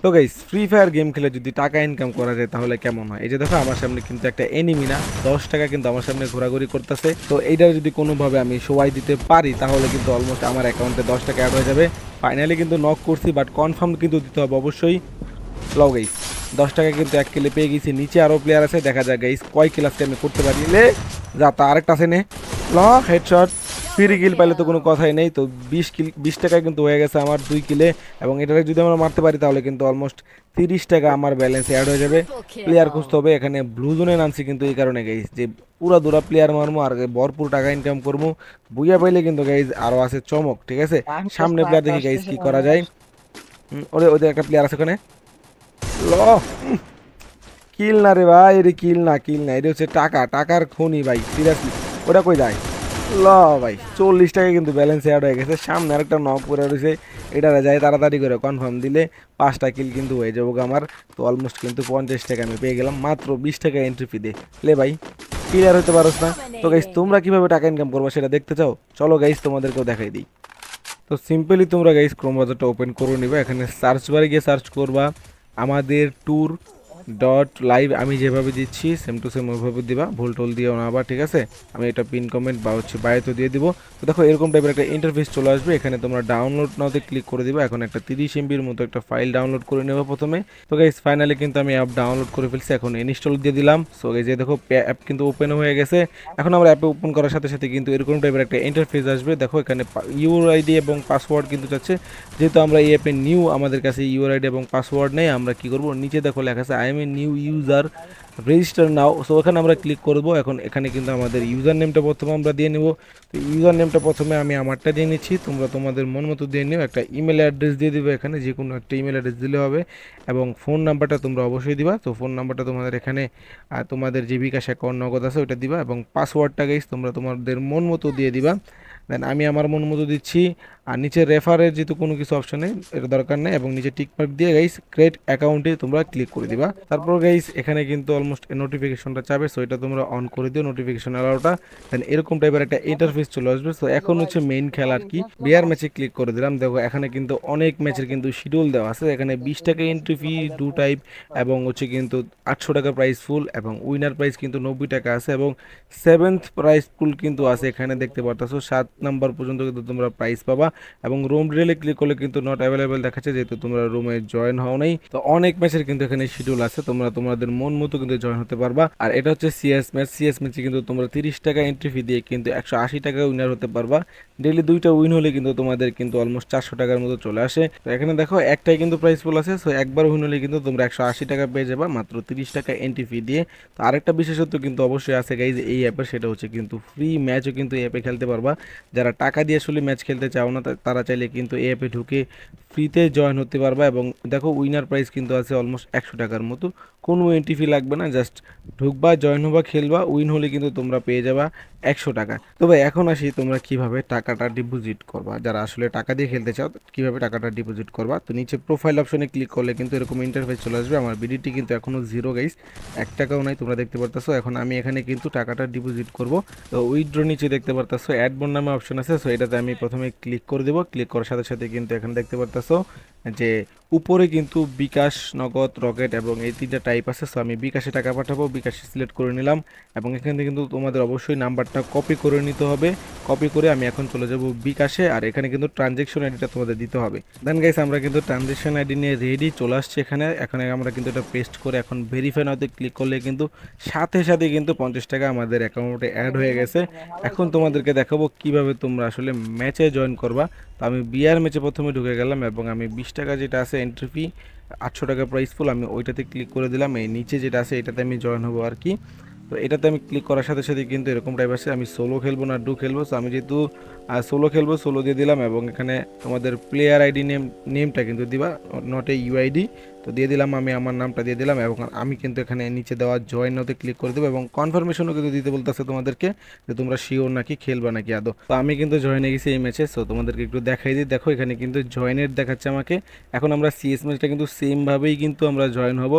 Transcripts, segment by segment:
তো guys free fire game খেলে যদি টাকা ইনকাম করা যায় তাহলে কেমন হয়? এই যে দেখো আমার সামনে কিন্তু একটা এনিমি না 10 টাকা কিন্তু আমার সামনে ঘোরাঘুরি করতেছে। তো এইটা যদি কোনোভাবে আমি সবাই দিতে পারি তাহলে কিন্তু অলমোস্ট আমার অ্যাকাউন্টে 10 টাকা অ্যাড হয়ে যাবে। ফাইনালি কিন্তু নক করছি, বাট কনফার্ম কিন্তু দিতে হবে অবশ্যই। লও গাইস 10 টাকা কিন্তু 1 কিলে পেয়ে গেছি। নিচে আরো প্লেয়ার আছে, দেখা যাক গাইস কয় কিল আজকে আমি করতে পারি। লে যা, তা আরেকটা আছে নে। ল হেডশট, ফ্রি কিল পাইলে তো কোনো কথাই নেই। তো 20 কিল 20 টাকা কিন্তু হয়ে গেছে আমার 2 কিলে। এবং এটাকে যদি আমরা মারতে পারি তাহলে কিন্তু অলমোস্ট 30 টাকা আমার ব্যালেন্স অ্যাড হয়ে যাবে। প্লেয়ার খুঁজতে হবে, এখানে ব্লু জোনে নামছি কিন্তু এই কারণে গাইস যে পুরা দুরা প্লেয়ার মারমু আর ভরপুর টাকা ইনকাম করবো। বুইয়া পাইলে কিন্তু গাইস আরো আছে চমক, ঠিক আছে। সামনে প্লেয়ার দেখি গাইস কি করা যায়। ওরে ওদের একটা প্লেয়ার আছে ওখানে। ল কিল না রে ভাই, এটা কিল না, কিল না, এটা হচ্ছে টাকা, টাকার খনি ভাই, সিরিয়াসলি। ওটা কই যায়? ল ভাই 40 টাকা কিন্তু ব্যালেন্স অ্যাড হয়ে গেছে। সামনে আরেকটা নক করে রয়েছে, এটা যায় তাড়াতাড়ি করে কনফার্ম দিলে 5টা কিল কিন্তু হয়ে যাবো আমার। তো অলমোস্ট কিন্তু 50 টাকা আমি পেয়ে গেলাম মাত্র 20 টাকা এন্ট্রি ফি দিয়ে। লে ভাই ক্লিয়ার হইতে পারোস না? তো গাইস তোমরা কিভাবে টাকা ইনকাম করবো সেটা দেখতে চাও? চলো গাইস তোমাদেরকেও দেখাই দিই। তো সিম্পলি তোমরা গাইস ক্রোম ব্রাউজারটা ওপেন করে নিবা, এখানে সার্চ বারে গিয়ে সার্চ করবা আমাদের ট্যুর ডট লাইভ। আমি যেভাবে দিচ্ছি সেম টু সেম ওইভাবে দিবা, ভুল টুল দিও না আবার, ঠিক আছে। আমি এটা পিন কমেন্ট বা হচ্ছে বায়োতে দিয়ে দিব। তো দেখো এরকম টাইপের একটা ইন্টারফেস চলে আসবে, এখানে তোমরা ডাউনলোড নাওতে ক্লিক করে দিবা। এখন একটা 30 MB মতো একটা ফাইল ডাউনলোড করে নেবা প্রথমে। তো গাইস ফাইনালি কিন্তু আমি অ্যাপ ডাউনলোড করে ফেলছি, এখন ইনস্টল দিয়ে দিলাম। সো এই যে দেখো অ্যাপ কিন্তু ওপেন হয়ে গেছে। এখন আমরা অ্যাপে ওপেন করার সাথে সাথে কিন্তু এরকম টাইপের একটা ইন্টারফেস আসবে। দেখো এখানে ইউআইডি এবং পাসওয়ার্ড কিন্তু চাচ্ছে। যেহেতু আমরা এই অ্যাপে নিউ, আমাদের কাছে ইউআইডি এবং পাসওয়ার্ড নেই, আমরা কি করব, নিচে দেখো লেখা আছে I M a new user, register now. So এখানে আমরা ক্লিক করব। এখন এখানে কিন্তু আমাদের ইউজার নেমটা প্রথমে আমরা দিয়ে নেব। তো ইউজার নেমটা প্রথমে আমি আমারটা দিয়ে নিচ্ছি, তোমরা তোমাদের মন মতো দিয়ে নিও। একটা ইমেল অ্যাড্রেস দিয়ে দিবে, এখানে যে কোনো একটা ইমেল অ্যাড্রেস দিলে হবে। এবং ফোন নাম্বারটা তোমরা অবশ্যই দিবা। তো ফোন নাম্বারটা তোমাদের এখানে তোমাদের যে বিকাশ অ্যাকাউন্ট নগদ আছে ওইটা দিবা। এবং পাসওয়ার্ডটা গাইস তোমরা তোমাদের মন মতো দিয়ে দিবা। দেন আমি আমার মন মতো দিচ্ছি। আর নিচে রেফারের যেহেতু কোনো কিছু অপশন নেই, এটা দরকার নেই। এবং নিচে টিকমার্ক দিয়ে গাইস ক্রিয়েট অ্যাকাউন্টে তোমরা ক্লিক করে দিবা। তারপর গাইস এখানে কিন্তু অলমোস্ট নোটিফিকেশনটা চাবে, সো এটা তোমরা অন করে দিও, নোটিফিকেশন অ্যালাউটা। দেন এরকম টাইপের একটা ইন্টারফেস চলে আসবে। সো এখন হচ্ছে মেইন খেলা আর কি, বিয়ার ম্যাচে ক্লিক করে দিলাম। দেখো এখানে কিন্তু অনেক ম্যাচের কিন্তু শিডিউল দেওয়া আছে। এখানে 20 টাকা এন্ট্রি ফি 2 টাইপ, এবং হচ্ছে কিন্তু 800 টাকা প্রাইস ফুল, এবং উইনার প্রাইস কিন্তু 90 টাকা আছে, এবং সেভেন্থ প্রাইস পুল কিন্তু আছে এখানে দেখতে পারতেছো। 7 নাম্বার পর্যন্ত কিন্তু তোমরা প্রাইস পাবা। এবং রুম ডিলে ক্লিক করলে কিন্তু নট অ্যাভেলেবেল দেখাচ্ছে, যেহেতু তোমরা রুমে জয়েন হও নাই। তো অনেক ম্যাচের কিন্তু এখানে শিডিউল আছে, তোমরা তোমাদের মন মতো কিন্তু জয়েন হতে পারবা। আর এটা হচ্ছে সিএস ম্যাচ, সিএস ম্যাচে কিন্তু তোমরা 30 টাকা এন্ট্রি ফি দিয়ে কিন্তু 180 টাকা উইনার হতে পারবা। ডেইলি 2টা উইন হলে কিন্তু তোমাদের কিন্তু অলমোস্ট 400 টাকার মতো চলে আসে। তো এখানে দেখো একটাই কিন্তু প্রাইস পুল আছে, সো একবার উইন হলে কিন্তু তোমরা 180 টাকা পেয়ে যাবা মাত্র 30 টাকা এন্ট্রি ফি দিয়ে। তো আরেকটা বিশেষত্ব কিন্তু অবশ্যই আছে গাইজ এই অ্যাপের, সেটা হচ্ছে কিন্তু ফ্রি ম্যাচও কিন্তু এই অ্যাপে খেলতে পারবা। যারা টাকা দিয়ে আসলে ম্যাচ খেলতে চাও না তারা চাইলে কিন্তু এই অ্যাপে ঢুকে ফ্রিতে জয়েন হতে পারবা। এবং দেখো উইনার প্রাইস কিন্তু আছে অলমোস্ট 100 টাকার মতো, কোনো এন্ট্রি ফি লাগবে না, জাস্ট ঢুকবা, জয়েন হবা, খেলবা, উইন হলে কিন্তু তোমরা পেয়ে যাবা 100 টাকা। তো ভাই এখন আসি তোমরা কিভাবে টাকাটা ডিপোজিট করবা, যারা আসলে টাকা দিয়ে খেলতে চাও কিভাবে টাকাটা ডিপোজিট করবা। তো নিচে প্রোফাইল অপশনে ক্লিক করলে কিন্তু এরকম ইন্টারফেস চলে আসবে। আমার বিডিটি কিন্তু এখনো জিরো গাইস, 1 টাকাও নাই, তোমরা দেখতে পারতেছো। এখন আমি এখানে কিন্তু টাকাটা ডিপোজিট করব। তো উইথড্র নিচে দেখতে পারতেছো অ্যাড বোন নামে অপশন আছে, সো এটাতে আমি প্রথমে ক্লিক করে দেবো। ক্লিক করার সাথে সাথে কিন্তু এখানে দেখতে পারতেছো যে উপরে কিন্তু বিকাশ, নগদ, রকেট এবং এই 3টা টাইপ আছে। সো আমি বিকাশে টাকা পাঠাবো, বিকাশে সিলেক্ট করে নিলাম। এবং এখানে কিন্তু তোমাদের অবশ্যই নাম্বারটা কপি করে নিতে হবে। কপি করে আমি এখন চলে যাব বিকাশে, আর এখানে কিন্তু ট্রানজেকশন আইডিটা তোমাদের দিতে হবে। দেন গাইস আমরা কিন্তু ট্রানজেকশন আইডি নিয়ে রেডি চলে আসছে এখানে। এখানে আমরা কিন্তু এটা পেস্ট করে এখন ভেরিফাই নাওতে ক্লিক করলে কিন্তু সাথে সাথে কিন্তু 50 টাকা আমাদের অ্যাকাউন্টে অ্যাড হয়ে গেছে। এখন তোমাদেরকে দেখাবো কিভাবে তোমরা আসলে ম্যাচে জয়েন করবা। তো আমি বিআর ম্যাচে প্রথমে ঢুকে গেলাম, এবং আমি 20 টাকা যেটা আছে এন্ট্রি ফি, 800 টাকা প্রাইস ফুল, আমি ওইটাতে ক্লিক করে দিলাম। এই নিচে যেটা আছে এটাতে আমি জয়েন হবো আর কি। তো এটাতে আমি ক্লিক করার সাথে সাথে কিন্তু এরকম টাইপ আসে, আমি সোলো খেলবো না ডু খেলবো। সো আমি যেহেতু সোলো খেলবো, সোলো দিয়ে দিলাম। এবং এখানে তোমাদের প্লেয়ার আইডি নেমটা কিন্তু দিবা, নট এ ইউআইডি। তো দিয়ে দিলাম, আমি আমার নামটা দিয়ে দিলাম। এবং আমি কিন্তু এখানে নিচে দেওয়া জয়েন নাওতে ক্লিক করে দেবো, এবং কনফার্মেশনও কিন্তু দিতে বলতেছে তোমাদেরকে যে তোমরা শিওর নাকি খেলবা নাকি আদৌ। তো আমি কিন্তু জয়েনে গেছি এই ম্যাচে, সো তোমাদেরকে একটু দেখাই দিই। দেখো এখানে কিন্তু জয়েনের দেখাচ্ছে আমাকে। এখন আমরা সিএস ম্যাচটা কিন্তু সেমভাবেই কিন্তু আমরা জয়েন হব,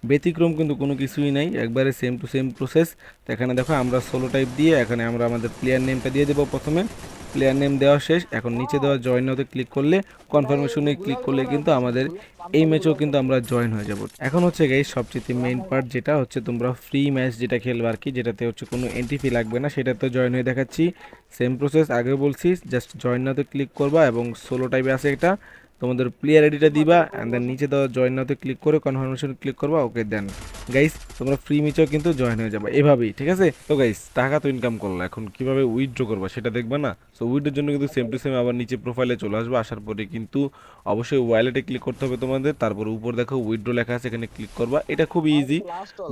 ব্যতিক্রম কিন্তু কোনো কিছুই নাই, একবারে সেম টু সেম প্রসেস। তো এখানে দেখো আমরা সোলো টাইপ দিয়ে এখানে আমরা আমাদের প্লেয়ার নেমটা দিয়ে দেবো প্রথমে। প্লেয়ার নেম দেওয়া শেষ। এখন নিচে দেওয়া জয়েন নাওতে ক্লিক করলে, কনফার্মেশনে ক্লিক করলে কিন্তু আমাদের এই ম্যাচেও কিন্তু আমরা জয়েন হয়ে যাব। এখন হচ্ছে গাইস সবচেয়ে মেইন পার্ট, যেটা হচ্ছে তোমরা ফ্রি ম্যাচ যেটা খেলবে আর কি, যেটাতে হচ্ছে কোনো এন্ট্রি ফি লাগবে না, সেটাতে জয়েন হয়ে দেখাচ্ছি। সেম প্রসেস আগে বলছি, জাস্ট জয়েন নাওতে ক্লিক করবা এবং সোলো টাইপে আছে একটা, তোমাদের প্লেয়ার আইডিটা দিবা অ্যান্ড দেন নিচে দেওয়া জয়েন নাওতে ক্লিক করে কনফার্মেশন ক্লিক করবা। ওকে দেন গাইস তোমরা ফ্রি ম্যাচেও কিন্তু জয়েন হয়ে যাবে এভাবেই, ঠিক আছে? তো গাইস টাকা তো ইনকাম করলো, এখন কিভাবে উইথড্র করবা সেটা দেখবা না? সো উইথড্রোর জন্য কিন্তু সেম টু সেম আবার নিচে প্রোফাইলে চলে আসবে। আসার পরে কিন্তু অবশ্যই ওয়ালেটে ক্লিক করতে হবে তোমাদের। তারপর উপর দেখো উইথড্র লেখা আছে, এখানে ক্লিক করবা। এটা খুব ইজি,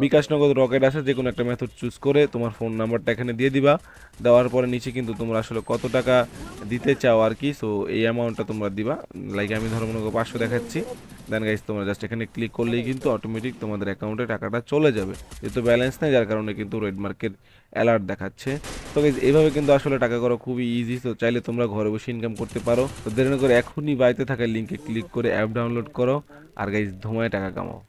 বিকাশ নগদ রকেট আছে, যে কোনো একটা মেথড চুজ করে তোমার ফোন নাম্বারটা এখানে দিয়ে দিবা। দেওয়ার পরে নিচে কিন্তু তোমরা আসলে কত টাকা দিতে চাও আর কি, সো এই অ্যামাউন্টটা তোমরা দিবা। লাইক আমি ধরো মনে করো 500 দেখাচ্ছি। দেন গাইস তোমরা জাস্ট এখানে ক্লিক করলেই কিন্তু অটোমেটিক তোমাদের অ্যাকাউন্টে টাকাটা চলে যাবে। যেহেতু ব্যালেন্স নেই যার কারণে কিন্তু রেড মার্কেট অ্যালার্ট দেখাচ্ছে। তো গাইস এইভাবে কিন্তু আসলে টাকা করা খুবই ইজি। তো চাইলে তোমরা ঘরে বসে ইনকাম করতে পারো। তো দেরি না করে এখনই বাড়িতে থাকা লিঙ্কে ক্লিক করে অ্যাপ ডাউনলোড করো আর গাইস ধুমায় টাকা কামাও।